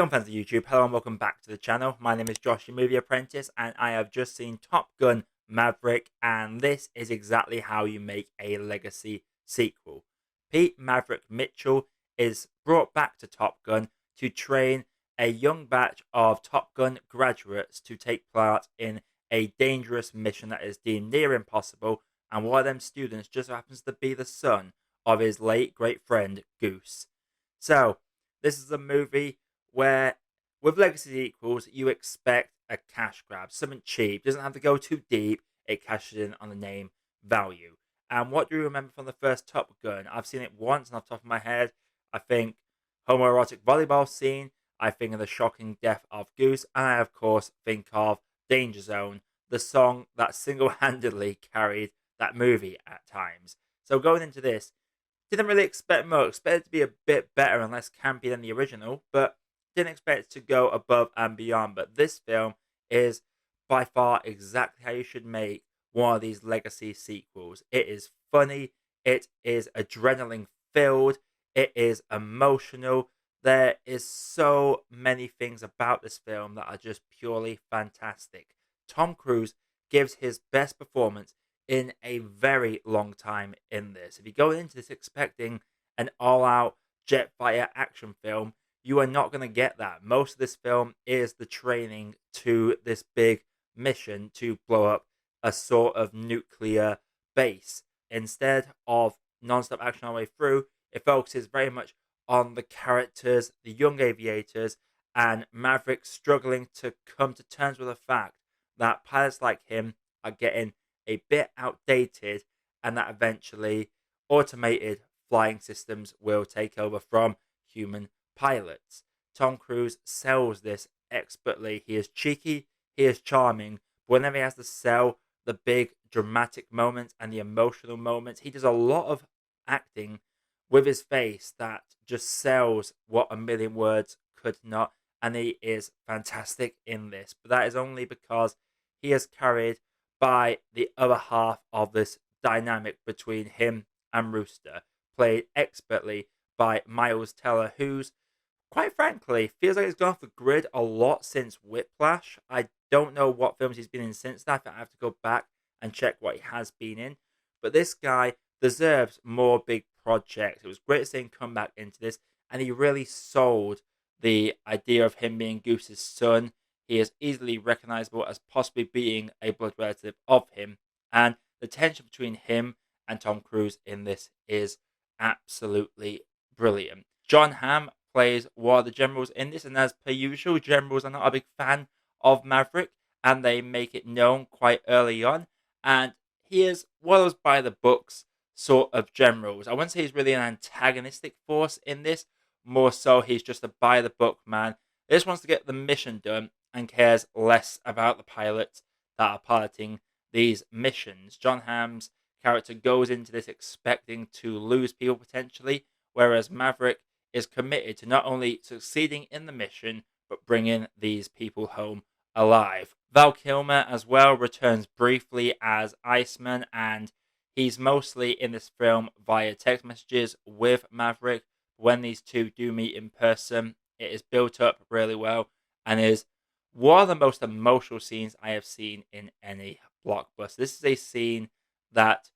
Film fans of YouTube, hello and welcome back to the channel. My name is Josh, your Movie Apprentice, and I have just seen Top Gun Maverick, and this is exactly how you make a legacy sequel. Pete Maverick Mitchell is brought back to Top Gun to train a young batch of Top Gun graduates to take part in a dangerous mission that is deemed near impossible, and one of them students just happens to be the son of his late great friend Goose. So, this is a movie where, with legacy sequels, you expect a cash grab, something cheap. Doesn't have to go too deep. It cashes in on the name value. And what do you remember from the first Top Gun? I've seen it once, and off the top of my head, I think homoerotic volleyball scene. I think of the shocking death of Goose, and I of course think of Danger Zone, the song that single-handedly carried that movie at times. So going into this, didn't really expect much. Expected it to be a bit better and less campy than the original, but didn't expect it to go above and beyond. But this film is by far exactly how you should make one of these legacy sequels. It is funny. It is adrenaline filled. It is emotional. There is so many things about this film that are just purely fantastic. Tom Cruise gives his best performance in a very long time in this. If you go into this expecting an all-out jet fighter action film, you are not going to get that. Most of this film is the training to this big mission to blow up a sort of nuclear base. Instead of non-stop action all the way through, it focuses very much on the characters, the young aviators, and Maverick struggling to come to terms with the fact that pilots like him are getting a bit outdated, and that eventually automated flying systems will take over from human pilots. Tom Cruise sells this expertly. He is cheeky, he is charming, but whenever he has to sell the big dramatic moments and the emotional moments, he does a lot of acting with his face that just sells what a million words could not, and he is fantastic in this. But that is only because he is carried by the other half of this dynamic between him and Rooster, played expertly by Miles Teller, who's, quite frankly, feels like he's gone off the grid a lot since Whiplash. I don't know what films he's been in since that. I have to go back and check what he has been in. But this guy deserves more big projects. It was great to see him come back into this, and he really sold the idea of him being Goose's son. He is easily recognizable as possibly being a blood relative of him, and the tension between him and Tom Cruise in this is absolutely brilliant. John Hamm plays one of the generals in this, and as per usual, generals are not a big fan of Maverick, and they make it known quite early on. And he is one of those by the books sort of generals. I wouldn't say he's really an antagonistic force in this, more so he's just a by the book man. He just wants to get the mission done and cares less about the pilots that are piloting these missions. John Hamm's character goes into this expecting to lose people potentially, whereas Maverick is committed to not only succeeding in the mission, but bringing these people home alive. Val Kilmer as well returns briefly as Iceman, and he's mostly in this film via text messages with Maverick. When these two do meet in person, it is built up really well and is one of the most emotional scenes I have seen in any blockbuster. This is a scene that,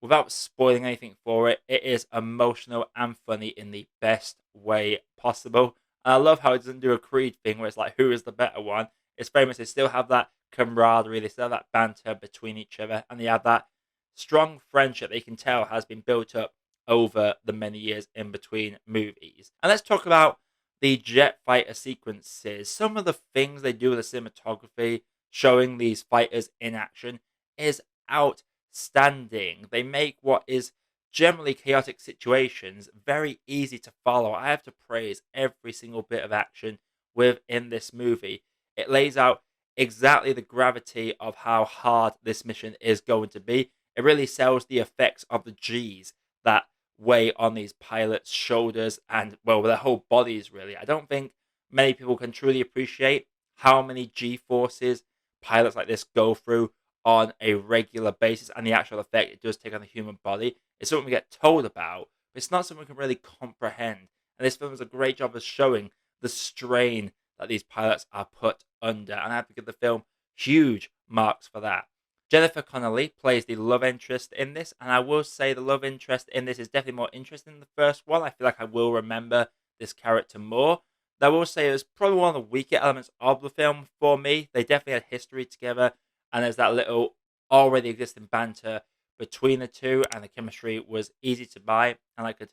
without spoiling anything for it, it is emotional and funny in the best way possible. And I love how it doesn't do a Creed thing where it's like, who is the better one? It's very much, they still have that camaraderie, they still have that banter between each other, and they have that strong friendship that you can tell has been built up over the many years in between movies. And let's talk about the jet fighter sequences. Some of the things they do with the cinematography, showing these fighters in action, is outstanding. They make what is generally chaotic situations very easy to follow. I have to praise every single bit of action within this movie. It lays out exactly the gravity of how hard this mission is going to be. It really sells the effects of the G's that weigh on these pilots' shoulders and, well, their whole bodies, really. I don't think many people can truly appreciate how many G forces pilots like this go through on a regular basis, and the actual effect it does take on the human body. It's something we get told about, but it's not something we can really comprehend. And this film does a great job of showing the strain that these pilots are put under. And I have to give the film huge marks for that. Jennifer Connelly plays the love interest in this, and I will say the love interest in this is definitely more interesting than the first one. I feel like I will remember this character more. I will say it was probably one of the weaker elements of the film for me. They definitely had history together, and there's that little already existing banter between the two, and the chemistry was easy to buy, and I could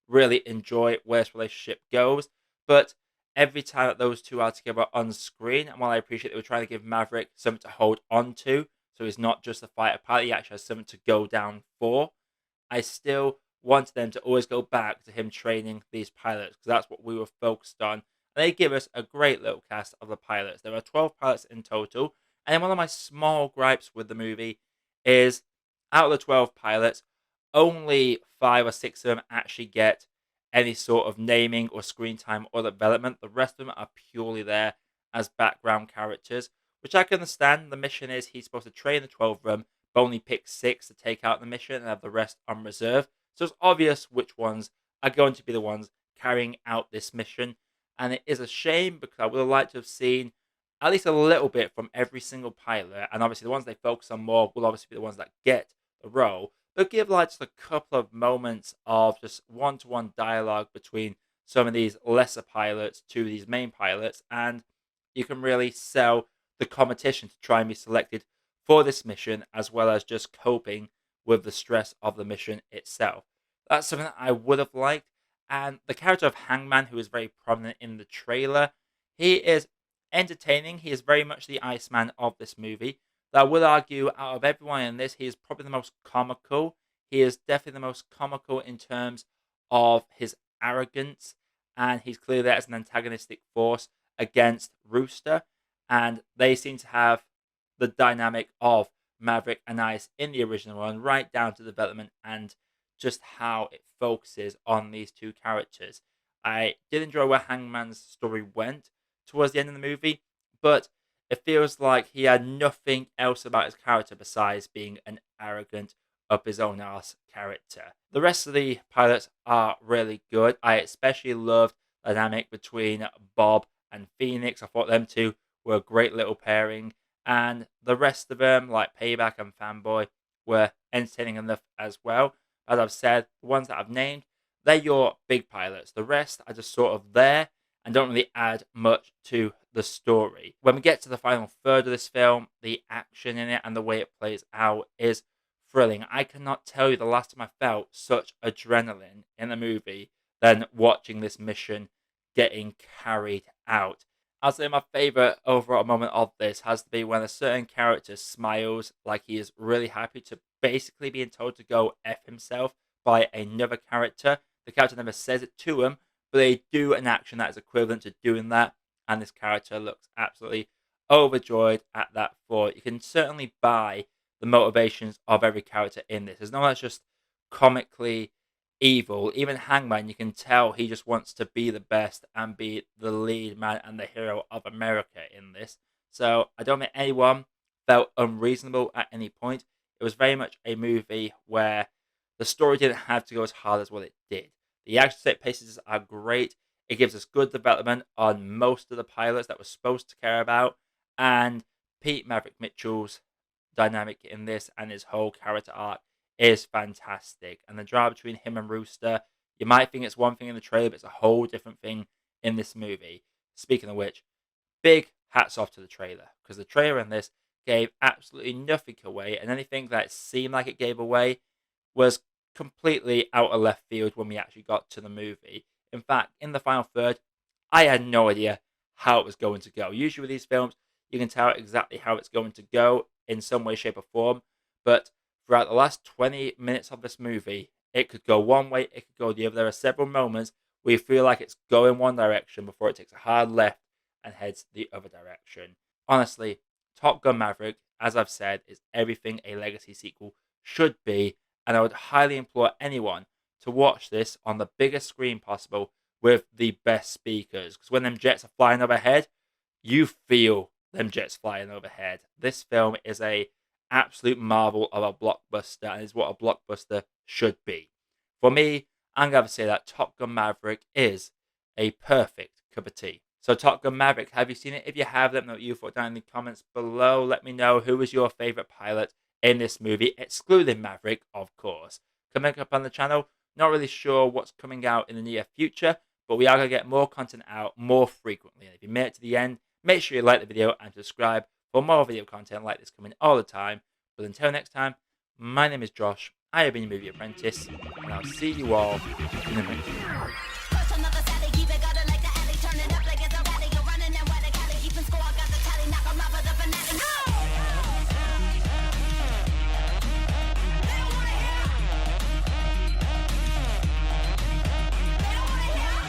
really enjoy where this relationship goes. But every time that those two are together on screen, and while I appreciate they were trying to give Maverick something to hold on to, so he's not just a fighter pilot, he actually has something to go down for, I still wanted them to always go back to him training these pilots, because that's what we were focused on. And they give us a great little cast of the pilots. There are 12 pilots in total. And then one of my small gripes with the movie is, out of the 12 pilots, only 5 or 6 of them actually get any sort of naming or screen time or development. The rest of them are purely there as background characters, which I can understand. The mission is he's supposed to train the 12 of them, but only pick 6 to take out the mission and have the rest on reserve. So it's obvious which ones are going to be the ones carrying out this mission. And it is a shame, because I would have liked to have seen at least a little bit from every single pilot. And obviously the ones they focus on more will obviously be the ones that get the role. But give like just a couple of moments of just one-to-one dialogue between some of these lesser pilots to these main pilots, and you can really sell the competition to try and be selected for this mission, as well as just coping with the stress of the mission itself. That's something that I would have liked. And the character of Hangman, who is very prominent in the trailer, he is entertaining. He is very much the Iceman of this movie. Though I would argue, out of everyone in this, he is probably the most comical. He is definitely the most comical in terms of his arrogance, and he's clearly there as an antagonistic force against Rooster. And they seem to have the dynamic of Maverick and Ice in the original one, right down to development and just how it focuses on these two characters. I did enjoy where Hangman's story went towards the end of the movie, but it feels like he had nothing else about his character besides being an arrogant, up his own arse character. The rest of the pilots are really good. I especially loved the dynamic between Bob and Phoenix. I thought them two were a great little pairing, and the rest of them, like Payback and Fanboy, were entertaining enough as well. As I've said, the ones that I've named, they're your big pilots. The rest are just sort of there and don't really add much to the story. When we get to the final third of this film, the action in it and the way it plays out is thrilling. I cannot tell you the last time I felt such adrenaline in a movie than watching this mission getting carried out. I'll say my favourite overall moment of this has to be when a certain character smiles like he is really happy to basically being told to go F himself by another character. The character never says it to him, but they do an action that is equivalent to doing that, and this character looks absolutely overjoyed at that thought. You can certainly buy the motivations of every character in this. There's no one that's just comically evil. Even Hangman, you can tell he just wants to be the best and be the lead man and the hero of America in this. So I don't think anyone felt unreasonable at any point. It was very much a movie where the story didn't have to go as hard as what it did. The action set pieces are great. It gives us good development on most of the pilots that we're supposed to care about. And Pete Maverick Mitchell's dynamic in this and his whole character arc is fantastic. And the drama between him and Rooster, you might think it's one thing in the trailer, but it's a whole different thing in this movie. Speaking of which, big hats off to the trailer, because the trailer in this gave absolutely nothing away, and anything that seemed like it gave away was completely out of left field when we actually got to the movie. In fact, in the final third, I had no idea how it was going to go. Usually with these films, you can tell exactly how it's going to go in some way, shape, or form, but throughout the last 20 minutes of this movie, it could go one way, it could go the other. There are several moments where you feel like it's going one direction before it takes a hard left and heads the other direction. Honestly, Top Gun Maverick, as I've said, is everything a legacy sequel should be, and I would highly implore anyone to watch this on the biggest screen possible with the best speakers, because when them jets are flying overhead, you feel them jets flying overhead. This film is a absolute marvel of a blockbuster, and is what a blockbuster should be. For me, I'm going to say that Top Gun Maverick is a perfect cup of tea. So Top Gun Maverick, have you seen it? If you have, let me know what you thought down in the comments below. Let me know who was your favourite pilot in this movie, excluding Maverick, of course. Coming up on the channel, not really sure what's coming out in the near future, but we are going to get more content out more frequently. And if you made it to the end, make sure you like the video and subscribe for more video content like this coming all the time. But until next time, my name is Josh, I have been your Movie Apprentice, and I'll see you all in the next video.